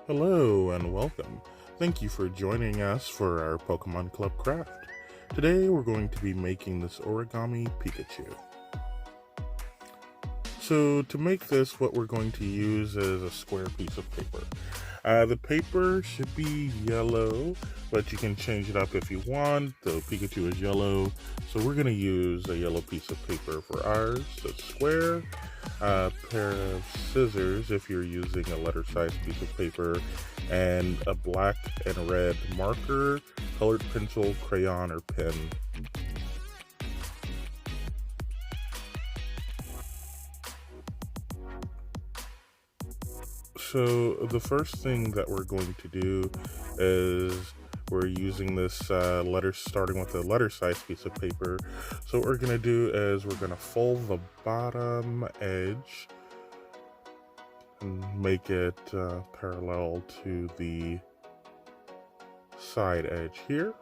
Hello and welcome. Thank you for joining us for our Pokemon Club craft. Today we're going to be making this origami Pikachu. So to make this, what we're going to use is a square piece of paper. The paper should be yellow, but you can change it up if you want. The Pikachu is yellow, so we're going to use a yellow piece of paper for ours. So square, a pair of scissors if you're using a letter-sized piece of paper, and a black and red marker, colored pencil, crayon, or pen. So the first thing that we're going to do is we're using this starting with a letter-sized piece of paper. So what we're going to do is we're going to fold the bottom edge and make it parallel to the side edge here.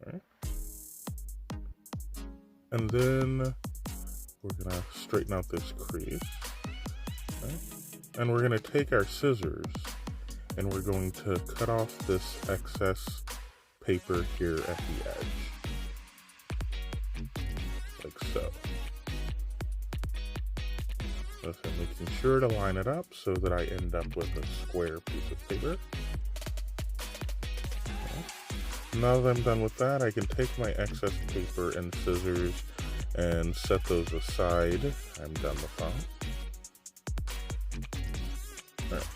Okay. And then we're going to straighten out this crease. Okay. And we're going to take our scissors and we're going to cut off this excess paper here at the edge, like so. So making sure to line it up so that I end up with a square piece of paper. Okay. Now that I'm done with that, I can take my excess paper and scissors and set those aside. I'm done with that. Right.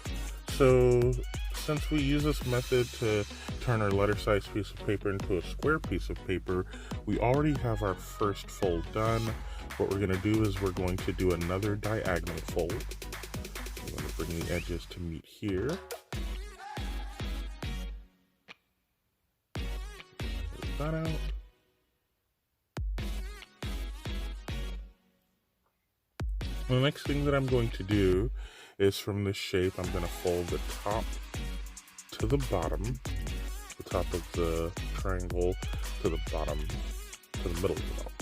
So since we use this method to turn our letter-sized piece of paper into a square piece of paper, we already have our first fold done. What we're going to do is we're going to do another diagonal fold. I'm going to bring the edges to meet here. Pull that out. The next thing that I'm going to do is from this shape, I'm going to fold the top to the bottom, the top of the triangle to the bottom, to the middle of the bottom.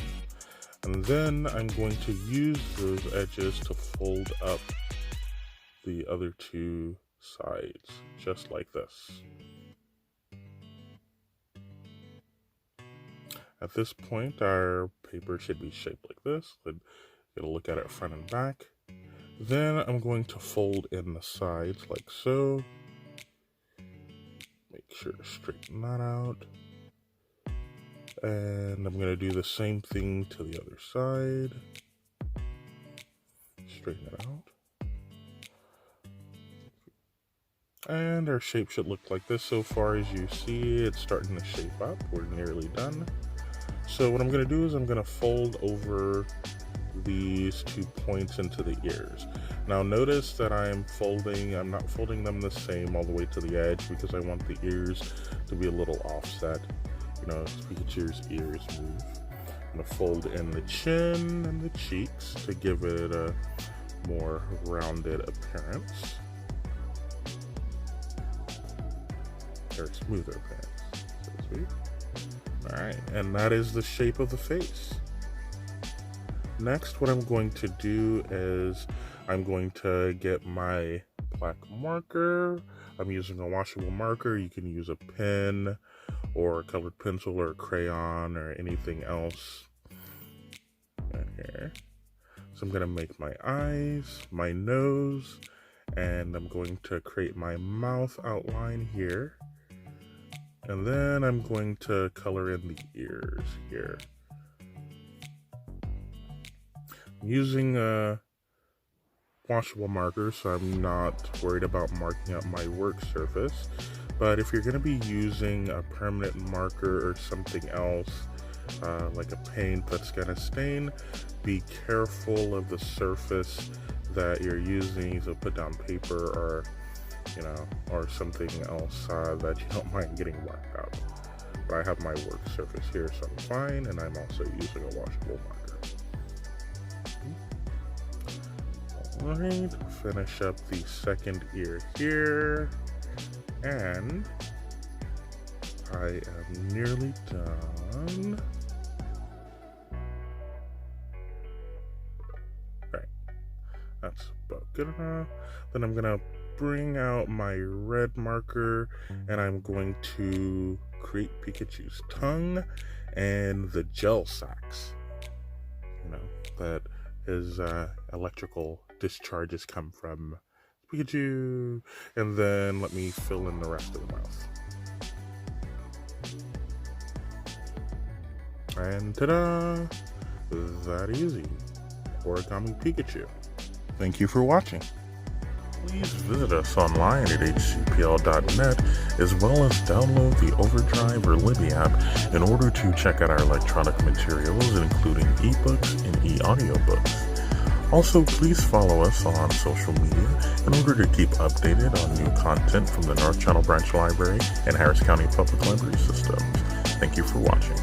And then I'm going to use those edges to fold up the other two sides, just like this. At this point, our paper should be shaped like this. Get a look at it front and back. Then I'm going to fold in the sides like so. Make sure to straighten that out. And I'm going to do the same thing to the other side. Straighten it out. And our shape should look like this. So far as you see, it's starting to shape up. We're nearly done. So what I'm going to do is I'm going to fold over these 2 points into the ears. Now notice that I'm not folding them the same all the way to the edge because I want the ears to be a little offset. You know, Pikachu's ears move. I'm going to fold in the chin and the cheeks to give it a more rounded appearance. Or smoother appearance, so to speak. Alright, and that is the shape of the face. Next, what I'm going to do is I'm going to get my black marker. I'm using a washable marker. You can use a pen or a colored pencil or a crayon or anything else. Right here. So I'm going to make my eyes, my nose, and I'm going to create my mouth outline here. And then I'm going to color in the ears here. I'm using a washable marker, so I'm not worried about marking up my work surface. But if you're going to be using a permanent marker or something else, like a paint that's going to stain, be careful of the surface that you're using. So put down paper or, or something else that you don't mind getting whacked out. But I have my work surface here, so I'm fine, and I'm also using a washable marker. Alright, finish up the second ear here, and I am nearly done. Right, that's about good enough. Then I'm gonna bring out my red marker and I'm going to create Pikachu's tongue and the gel sacks, that his electrical discharges come from Pikachu. And then let me fill in the rest of the mouth. And ta-da! That easy. Origami Pikachu. Thank you for watching. Please visit us online at hcpl.net, as well as download the Overdrive or Libby app in order to check out our electronic materials, including ebooks and e-audiobooks. Also, please follow us on social media in order to keep updated on new content from the North Channel Branch Library and Harris County Public Library Systems. Thank you for watching.